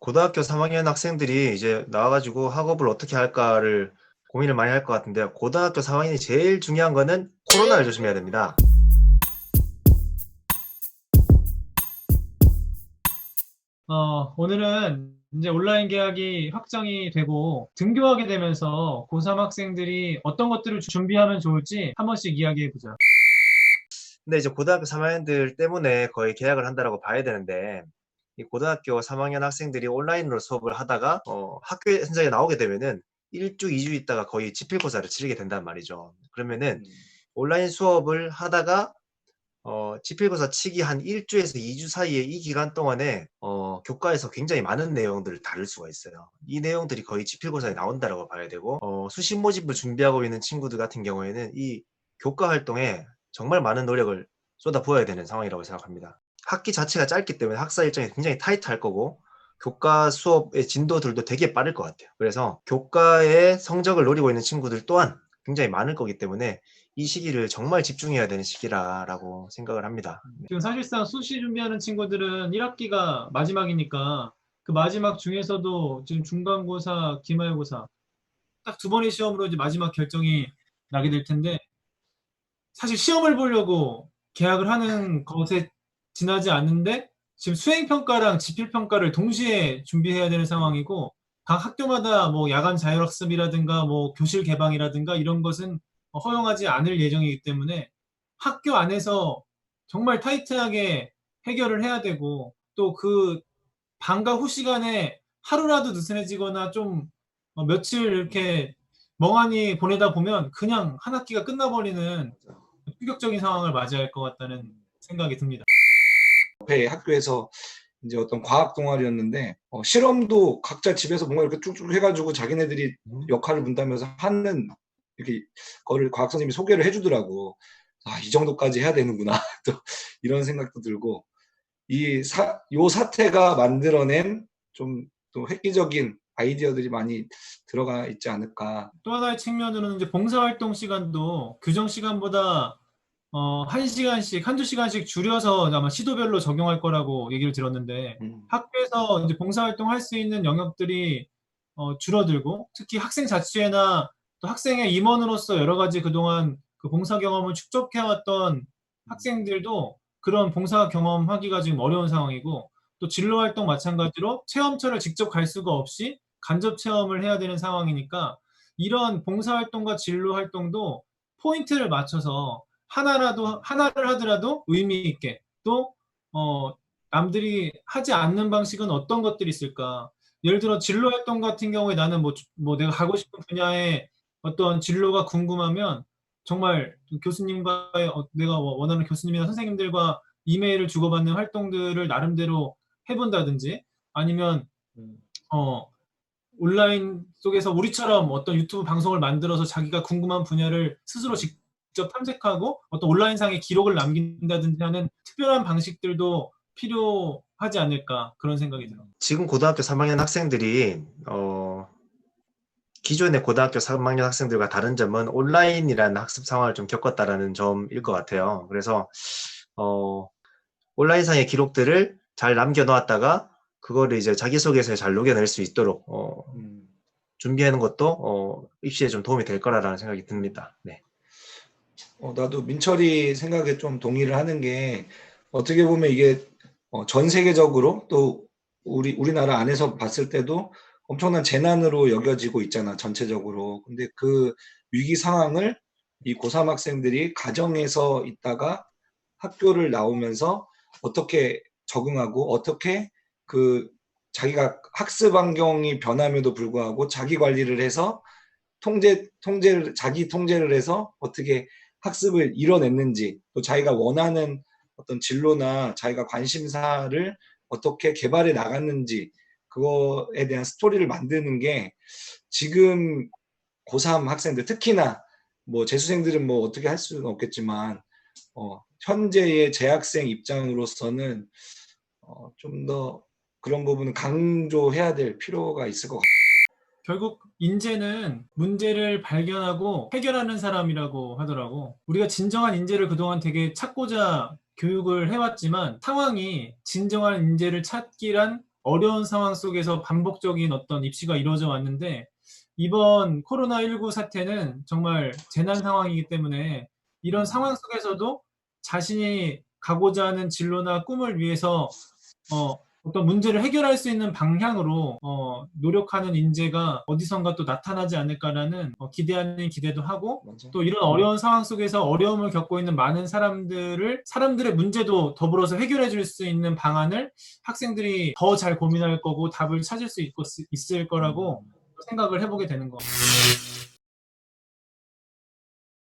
고등학교 3학년 학생들이 이제 나와가지고 학업을 어떻게 할까를 고민을 많이 할 것 같은데요. 고등학교 3학년이 제일 중요한 거는 코로나를 조심해야 됩니다. 오늘은 이제 온라인 개학이 확정이 되고 등교하게 되면서 고3 학생들이 어떤 것들을 준비하면 좋을지 한 번씩 이야기해 보자. 근데 이제 고등학교 3학년들 때문에 거의 개학을 한다라고 봐야 되는데, 이 고등학교 3학년 학생들이 온라인으로 수업을 하다가 학교 현장에 나오게 되면은 1주, 2주 있다가 거의 지필고사를 치르게 된단 말이죠. 그러면은 온라인 수업을 하다가 지필고사 치기 한 1주에서 2주 사이에 이 기간 동안에 교과에서 굉장히 많은 내용들을 다룰 수가 있어요. 이 내용들이 거의 지필고사에 나온다라고 봐야 되고, 수시 모집을 준비하고 있는 친구들 같은 경우에는 이 교과 활동에 정말 많은 노력을 쏟아부어야 되는 상황이라고 생각합니다. 학기 자체가 짧기 때문에 학사 일정이 굉장히 타이트할 거고, 교과 수업의 진도들도 되게 빠를 것 같아요. 그래서 교과의 성적을 노리고 있는 친구들 또한 굉장히 많을 거기 때문에 이 시기를 정말 집중해야 되는 시기라고 생각을 합니다. 네. 지금 사실상 수시 준비하는 친구들은 1학기가 마지막이니까 그 마지막 중에서도 지금 중간고사, 기말고사 딱 두 번의 시험으로 이제 마지막 결정이 나게 될 텐데 사실 시험을 보려고 계약을 하는 것에 지나지 않는데 지금 수행평가랑 지필평가를 동시에 준비해야 되는 상황이고 각 학교마다 뭐 야간 자율학습이라든가 뭐 교실 개방이라든가 이런 것은 허용하지 않을 예정이기 때문에 학교 안에서 정말 타이트하게 해결을 해야 되고 또 그 방과 후 시간에 하루라도 느슨해지거나 좀 며칠 이렇게 멍하니 보내다 보면 그냥 한 학기가 끝나버리는 충격적인 상황을 맞이할 것 같다는 생각이 듭니다. 옆에 학교에서 이제 어떤 과학 동아리였는데 실험도 각자 집에서 뭔가 이렇게 쭉쭉 해가지고 자기네들이 역할을 분담해서 하는 이렇게 거를 과학 선생님이 소개를 해주더라고. 아, 이 정도까지 해야 되는구나. 또 이런 생각도 들고 요 사태가 만들어낸 좀 또 획기적인 아이디어들이 많이 들어가 있지 않을까. 또 하나의 측면으로는 이제 봉사활동 시간도 규정 시간보다 1시간씩, 한두 시간씩 줄여서 아마 시도별로 적용할 거라고 얘기를 들었는데 학교에서 이제 봉사활동 할 수 있는 영역들이 줄어들고 특히 학생 자치회나 또 학생의 임원으로서 여러 가지 그동안 그 봉사 경험을 축적해왔던 학생들도 그런 봉사 경험하기가 지금 어려운 상황이고 또 진로 활동 마찬가지로 체험처를 직접 갈 수가 없이 간접 체험을 해야 되는 상황이니까 이런 봉사 활동과 진로 활동도 포인트를 맞춰서 하나를 하더라도 의미 있게 또 남들이 하지 않는 방식은 어떤 것들이 있을까? 예를 들어 진로 활동 같은 경우에 나는 뭐 내가 가고 싶은 분야의 어떤 진로가 궁금하면 정말 교수님과의 내가 원하는 교수님이나 선생님들과 이메일을 주고받는 활동들을 나름대로 해본다든지 아니면 어, 온라인 속에서 우리처럼 어떤 유튜브 방송을 만들어서 자기가 궁금한 분야를 스스로 직접 탐색하고 어떤 온라인상의 기록을 남긴다든지 하는 특별한 방식들도 필요하지 않을까 그런 생각이 들어요. 지금 고등학교 3학년 학생들이 기존의 고등학교 3학년 학생들과 다른 점은 온라인이라는 학습 상황을 좀 겪었다라는 점일 것 같아요. 그래서 온라인상의 기록들을 잘 남겨놓았다가 그거를 이제 자기소개서에 잘 녹여낼 수 있도록 준비하는 것도 입시에 좀 도움이 될 거라는 생각이 듭니다. 네. 나도 민철이 생각에 좀 동의를 하는 게 어떻게 보면 이게 전 세계적으로 또 우리나라 안에서 봤을 때도 엄청난 재난으로 여겨지고 있잖아, 전체적으로. 근데 그 위기 상황을 이 고3 학생들이 가정에서 있다가 학교를 나오면서 어떻게 적응하고 어떻게 그 자기가 학습 환경이 변함에도 불구하고 자기 관리를 해서 자기 통제를 해서 어떻게 학습을 이뤄냈는지, 또 자기가 원하는 어떤 진로나 자기가 관심사를 어떻게 개발해 나갔는지, 그거에 대한 스토리를 만드는 게 지금 고3 학생들, 특히나 뭐 재수생들은 뭐 어떻게 할 수는 없겠지만 현재의 재학생 입장으로서는 좀 더 그런 부분은 강조해야 될 필요가 있을 것 같아요. 결국 인재는 문제를 발견하고 해결하는 사람이라고 하더라고. 우리가 진정한 인재를 그동안 되게 찾고자 교육을 해왔지만 상황이 진정한 인재를 찾기란 어려운 상황 속에서 반복적인 어떤 입시가 이루어져 왔는데 이번 코로나19 사태는 정말 재난 상황이기 때문에 이런 상황 속에서도 자신이 가고자 하는 진로나 꿈을 위해서 어떤 문제를 해결할 수 있는 방향으로 노력하는 인재가 어디선가 또 나타나지 않을까라는 기대 아닌 기대도 하고 맞아. 또 이런 어려운 상황 속에서 어려움을 겪고 있는 많은 사람들의 문제도 더불어서 해결해 줄 수 있는 방안을 학생들이 더 잘 고민할 거고 답을 찾을 수 있을 거라고 생각을 해보게 되는 거.